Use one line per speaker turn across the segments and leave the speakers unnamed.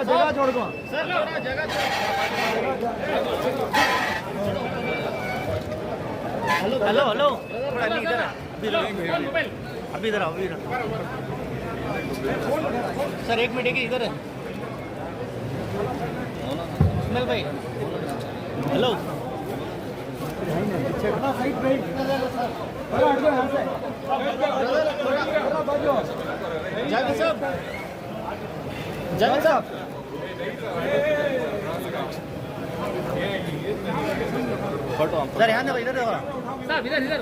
जगह छोड़ दो
सर थोड़ा जगह
हेलो हेलो थोड़ा इधर अभी इधर आओ अभी इधर सर एक मिनट इधर है इस्माइल भाई हेलो जावेद साहब जावेद साहब सर यहाँ देखो इधर देखो
साहब इधर इधर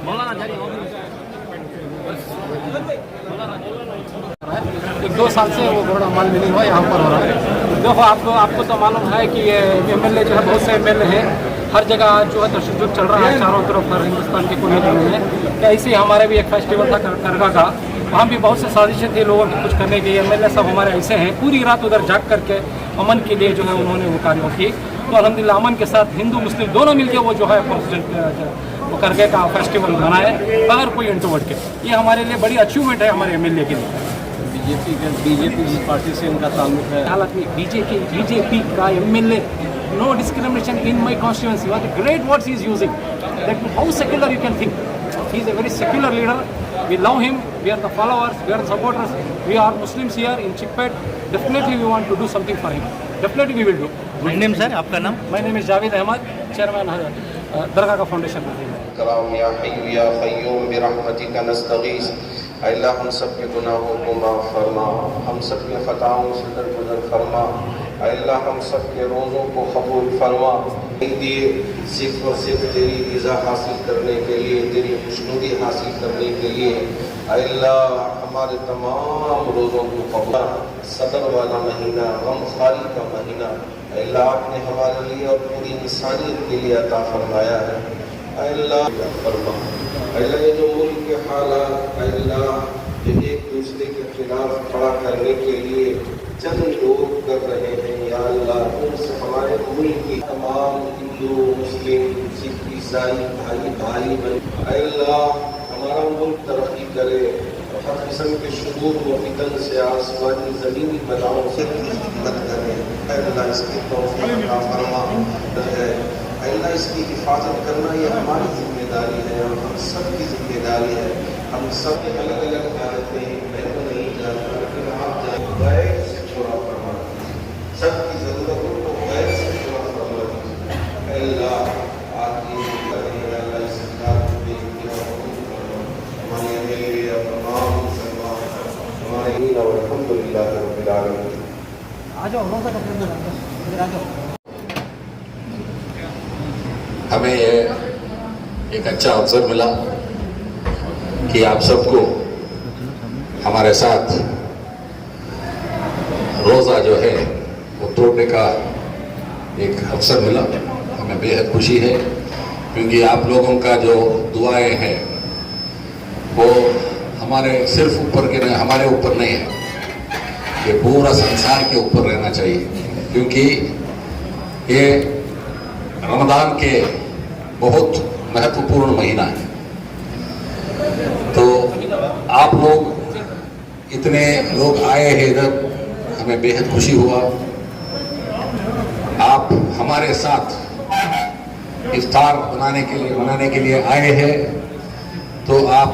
मौलाना जारी
एक 2 साल से वो कोरोना माल मिलिंग हुआ यहाँ पर हो रहा है। देखो आपको तो मालूम है कि ये एमएलए जो है बहुत से एमएलए हैं, हर जगह जो है तशद्दुद चल रहा है चारों तरफ हर हिंदुस्तान के कोने कोने में। ऐसे ही हमारे भी एक फेस्टिवल था करगा का, वहाँ भी बहुत से साजिशें थी लोगों की कुछ करने की। एमएलए सब हमारे ऐसे हैं पूरी रात उधर जाग करके अमन के लिए जो है उन्होंने वो कार्य की। तो अल्हम्दुलिल्लाह अमन के साथ हिंदू मुस्लिम दोनों मिलकर वो जो है प्रेसिडेंट वो करके का फेस्टिवल बनाए बगैर कोई इंट्रोवर्ट के। ये हमारे लिए बड़ी अचीवमेंट है हमारे एमएलए के लिए।
बीजेपी जिस पार्टी से इनका ताल्लुक है,
हालात में बीजेपी का MLA no discrimination in my constituency, what great words he is using, that how secular you can think. He is a very secular leader, we love him, we are the followers, we are the supporters, we are Muslims here in Chickpet, definitely we want to do something for him, definitely we will do.
Good name sir आपका नाम?
My name is Javed Ahmed, chairman दरगाह का foundation.
कराम या हय्यू या क़य्यूम बिरहमतिका नस्तगीस। अल्लाह हम सब के गुनाहों को माफ़ फरमा, हम सब के ख़ताओं से दरगुजर फरमा। अल्लाह हम सब के रोज़ों को कबूल फरमा। दिए सिर्फ और सिर्फ तेरी रज़ा हासिल करने के लिए, तेरी खुशनुदी हासिल करने के लिए। अल्लाह हमारे तमाम रोज़ों को कबूल। सदर वाला महीना, गमखारी का महीना अल्लाह आपने हमारे लिए और पूरी इंसानियत के लिए अता फरमाया है। अल्लाह फरमा, अल्लाह ये जो मुल्क के हालात अल्लाह जो एक दूसरे के खिलाफ खड़ा करने के लिए चंद लोग कर रहे हैं, या अल्लाह उनसे हमारे मुल्क की तमाम हिंदू मुस्लिम सिख ईसाई भाई भाई बने। अल्लाह हमारा मुल्क तरक्की करे, हर किस्म के शुरूर व फितन से आसमानी ज़मीनी बलाओं से मत करें। अल्लाह इसकी तौफीक अता फरमा है। अल्लाह इसकी हिफाजत करना ये हमारी जिम्मेदारी है और हम सब की जिम्मेदारी है। हम सब अलग अलग जानते हैं, मैं तो नहीं जानता, लेकिन आप जानते गैर से पूरा फरमा, सबकी ज़रूरतों को गैर से पूरा फरमा दीजिए। अल्लाह आपकी अल्लाह इस सरकार को हमारे लिए तमाम मुसलमान हमारे और अल्हम्दुलिल्लाह रब्बिल आलमीन।
आ जाओ रोज़ा का इधर आ जाओ।
हमें एक अच्छा अवसर मिला कि आप सबको हमारे साथ रोज़ा जो है वो तोड़ने का एक अवसर मिला। हमें बेहद खुशी है क्योंकि आप लोगों का जो दुआएं हैं वो हमारे सिर्फ ऊपर के नहीं, हमारे ऊपर नहीं है, ये पूरा संसार के ऊपर रहना चाहिए। क्योंकि ये रमज़ान के बहुत महत्वपूर्ण महीना है। तो आप लोग इतने लोग आए हैं इधर, हमें बेहद खुशी हुआ। आप हमारे साथ इफ्तार मनाने के लिए आए हैं, तो आप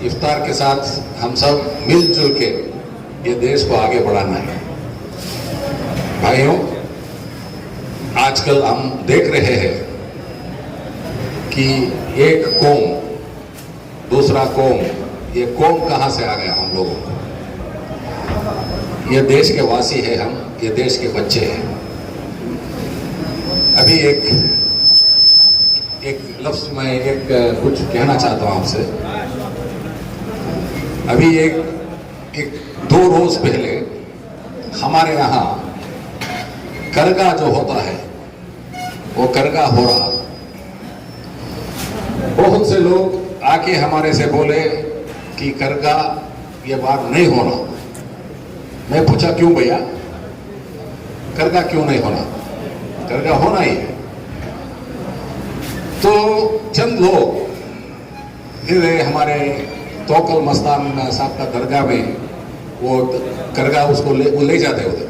इफ्तार के साथ हम सब मिलजुल के ये देश को आगे बढ़ाना है। भाइयों, आजकल हम देख रहे हैं कि एक कौम दूसरा कौम, ये कौम कहाँ से आ गया हम लोगों को? ये देश के वासी है हम, ये देश के बच्चे हैं। अभी एक लफ्ज़ मैं कुछ कहना चाहता हूँ आपसे। अभी एक 2 रोज पहले हमारे यहाँ करगा जो होता है वो करगा हो रहा था। बहुत से लोग आके हमारे से बोले कि करगा ये बात नहीं होना। मैं पूछा क्यों भैया, करगा क्यों नहीं होना? करगा होना ही है। तो चंद लोग फिर हमारे तोकल मस्तान साहब का दरगाह में वो दरगाह उसको वो ले जाते उधर।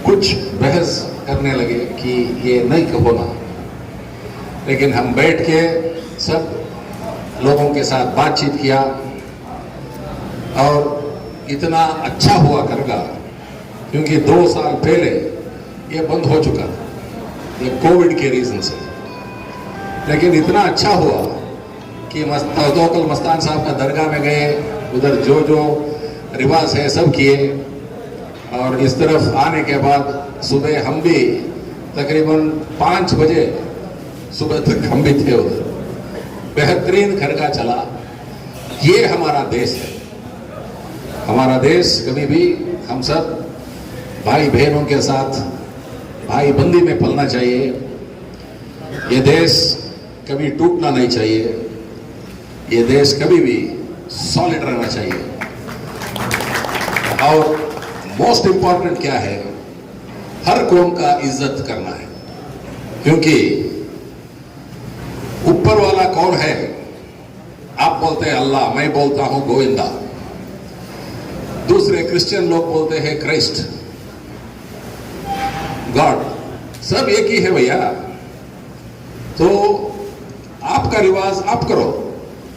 कुछ बहस करने लगे कि ये नहीं होना, लेकिन हम बैठ के सब लोगों के साथ बातचीत किया और इतना अच्छा हुआ दरगाह, क्योंकि 2 साल पहले ये बंद हो चुका था ये कोविड के रीजन से, लेकिन इतना अच्छा हुआ कि तोकल मस्तान साहब का दरगाह में गए, उधर जो जो रिवाज है सब किए, और इस तरफ आने के बाद सुबह हम भी तकरीबन 5 बजे सुबह तक हम भी थे उधर। बेहतरीन दरगाह चला। ये हमारा देश है। हमारा देश कभी भी हम सब भाई बहनों के साथ भाई बंदी में पलना चाहिए। ये देश कभी टूटना नहीं चाहिए। ये देश कभी भी सॉलिड रहना चाहिए। और मोस्ट इंपॉर्टेंट क्या है, हर कौम का इज्जत करना है, क्योंकि ऊपर वाला कौन है? आप बोलते हैं अल्लाह, मैं बोलता हूं गोविंदा, दूसरे क्रिश्चियन लोग बोलते हैं क्राइस्ट, गॉड, सब एक ही है भैया। तो आपका रिवाज आप करो,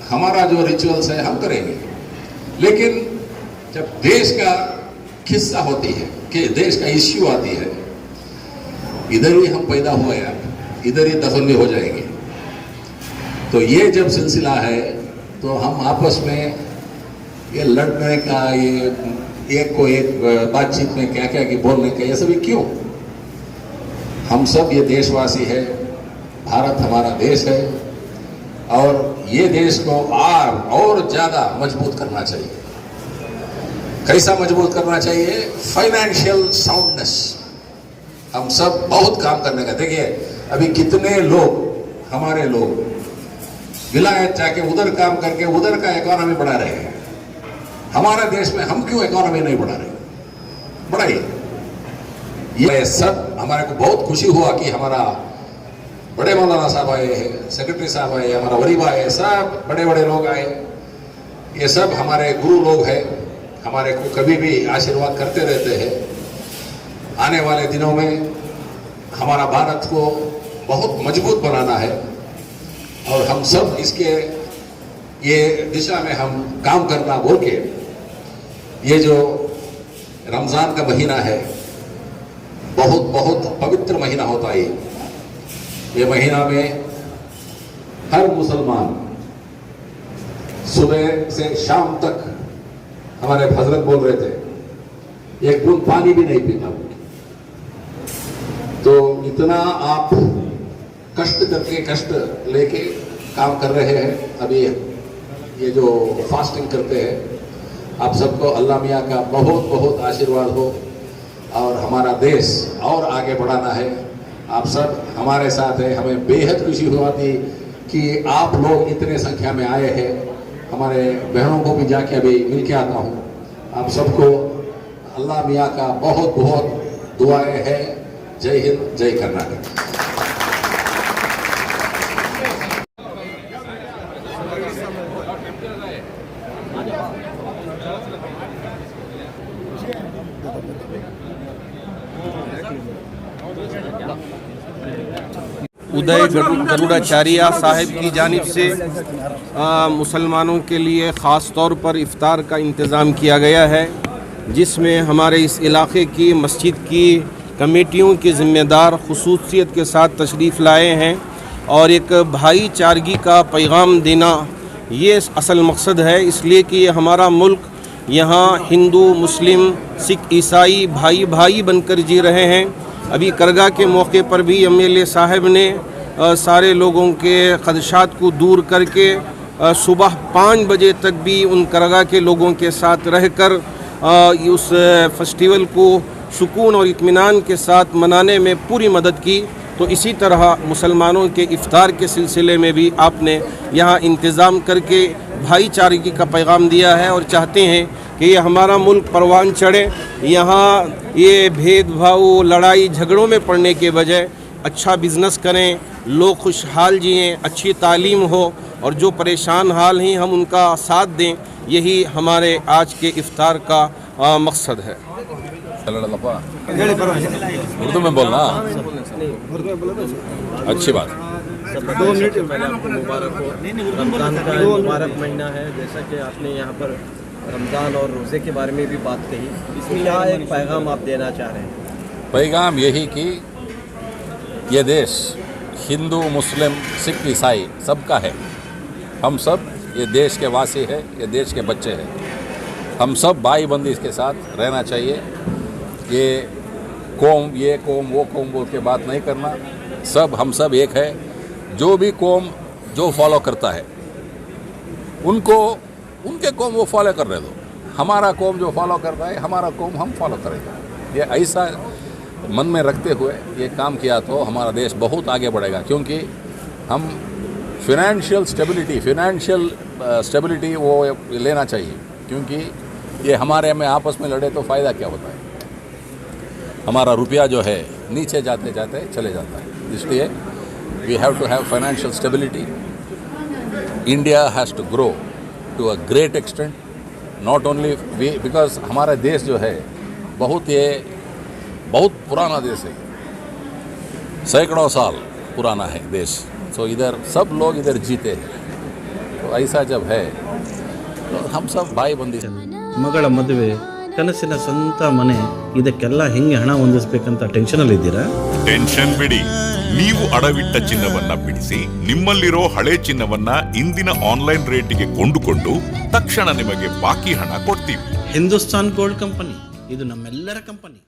हमारा जो रिचुअल्स है हम करेंगे, लेकिन जब देश का किस्सा होती है कि देश का इश्यू आती है, इधर ही हम पैदा हुए हैं, इधर ही दफन भी हो जाएंगे। तो ये जब सिलसिला है तो हम आपस में ये लड़ने का, ये एक को एक बातचीत में क्या क्या कि बोलने का, ये सभी क्यों? हम सब ये देशवासी है, भारत हमारा देश है, और ये देश को और ज्यादा मजबूत करना चाहिए। कैसा मजबूत करना चाहिए? Financial soundness. हम सब बहुत काम करने का, देखिए अभी कितने लोग, हमारे लोग विलायत जाके उधर काम करके उधर का इकोनॉमी बढ़ा रहे हैं। हमारे देश में हम क्यों इकोनॉमी नहीं बढ़ा रहे? बढ़ाइए। ये सब हमारे को बहुत खुशी हुआ कि हमारा बड़े मौलाना साहब आए हैं, सेक्रेटरी साहब आए, हमारा वरीबा आए, सब बड़े बड़े लोग आए। ये सब हमारे गुरु लोग हैं, हमारे को कभी भी आशीर्वाद करते रहते हैं। आने वाले दिनों में हमारा भारत को बहुत मजबूत बनाना है, और हम सब इसके ये दिशा में हम काम करना बोल के, ये जो रमज़ान का महीना है, बहुत बहुत पवित्र महीना होता है। ये महीना में हर मुसलमान सुबह से शाम तक, हमारे हजरत बोल रहे थे, एक बूंद पानी भी नहीं पीता। तो इतना आप कष्ट करके, कष्ट लेके काम कर रहे हैं। अभी ये जो फास्टिंग करते हैं, आप सबको अल्लाह मियाँ का बहुत बहुत आशीर्वाद हो, और हमारा देश और आगे बढ़ाना है। आप सब हमारे साथ हैं। हमें बेहद खुशी हुआ थी कि आप लोग इतने संख्या में आए हैं। हमारे बहनों को भी जाके अभी मिल के आता हूँ। आप सबको अल्लाह मियाँ का बहुत बहुत दुआएं हैं। जय हिंद, जय कर्नाटक।
उदय गरुड़ाचार्य साहिब की जानिब से मुसलमानों के लिए ख़ास तौर पर इफ़्तार का इंतज़ाम किया गया है, जिसमें हमारे इस इलाक़े की मस्जिद की कमेटियों के ज़िम्मेदार ख़ुसूसियत के साथ तशरीफ़ लाए हैं, और एक भाईचारगी का पैगाम देना ये असल मकसद है। इसलिए कि हमारा मुल्क, यहाँ हिंदू, मुस्लिम, सिख, ईसाई भाई भाई बनकर जी रहे हैं। अभी करगा के मौके पर भी एमएलए साहब ने सारे लोगों के खदशात को दूर करके सुबह 5 बजे तक भी उन करगा के लोगों के साथ रहकर उस फेस्टिवल को सुकून और इत्मीनान के साथ मनाने में पूरी मदद की। तो इसी तरह मुसलमानों के इफ़्तार के सिलसिले में भी आपने यहाँ इंतज़ाम करके भाईचारगी का पैगाम दिया है, और चाहते हैं कि ये हमारा मुल्क परवान चढ़े। यहाँ ये भेदभाव, लड़ाई झगड़ों में पड़ने के बजाय अच्छा बिज़नेस करें, लोग खुशहाल जिएँ, अच्छी तालीम हो, और जो परेशान हाल हैं हम उनका साथ दें, यही हमारे आज के इफ्तार का मकसद है।
उर्दू में बोलना अच्छी बात।
2 मिनट पहले आपको मुबारक हो। रमज़ान का मुबारक महीना है, जैसा कि आपने यहाँ पर रमज़ान और रोज़े के बारे में भी बात कही, इसमें क्या एक पैगाम आप देना चाह रहे हैं?
पैगाम यही कि ये देश हिंदू, मुस्लिम, सिख, ईसाई सबका है। हम सब ये देश के वासी है, ये देश के बच्चे हैं। हम सब भाई बंदी के साथ रहना चाहिए। ये कौम वो कौम बोल के बात नहीं करना। हम सब एक है। जो भी कौम जो फॉलो करता है उनको उनके कौम वो फॉलो करने दो। हमारा कौम जो फॉलो कर रहा है, हमारा कौम हम फॉलो करेंगे। ये ऐसा मन में रखते हुए ये काम किया तो हमारा देश बहुत आगे बढ़ेगा, क्योंकि हम फिनेंशियल स्टेबिलिटी वो लेना चाहिए, क्योंकि ये हमारे में आपस में लड़े तो फ़ायदा क्या होता है। हमारा रुपया जो है नीचे जाते जाते चले जाता है। इसलिए we have to have financial stability. India has to grow to a great extent, not only we, because हमारा देश जो है बहुत पुराना देश है, सैकड़ों साल पुराना है देश। सो इधर सब लोग इधर जीते हैं। तो ऐसा जब है तो हम सब भाई बंदी।
ಮಗಳ ಮದುವೆ, ಕನಸಿನ ಸ್ವಂತ ಮನೆ, ಇದಕ್ಕೆಲ್ಲ ಹೆಂಗೆ ಹಣ ಹೊಂದಿಸಬೇಕಂತ ಟೆನ್ಷನಲ್ಲಿ ಇದ್ದೀರಾ?
ಟೆನ್ಷನ್ ಬಿಡಿ, ನೀವು ಅಡವಿಟ್ಟ ಚಿನ್ನವನ್ನ ಬಿಡಿಸಿ ನಿಮ್ಮಲ್ಲಿರೋ ಹಳೆ ಚಿನ್ನವನ್ನ ಇಂದಿನ ಆನ್ಲೈನ್ ರೇಟಿಗೆ ಕೊಂಡುಕೊಂಡು ತಕ್ಷಣ ನಿಮಗೆ ಬಾಕಿ ಹಣ ಕೊಡ್ತೀವಿ.
ಹಿಂದೂಸ್ತಾನ್ ಗೋಲ್ಡ್ ಕಂಪನಿ, ಇದು ನಮ್ಮೆಲ್ಲರ ಕಂಪನಿ.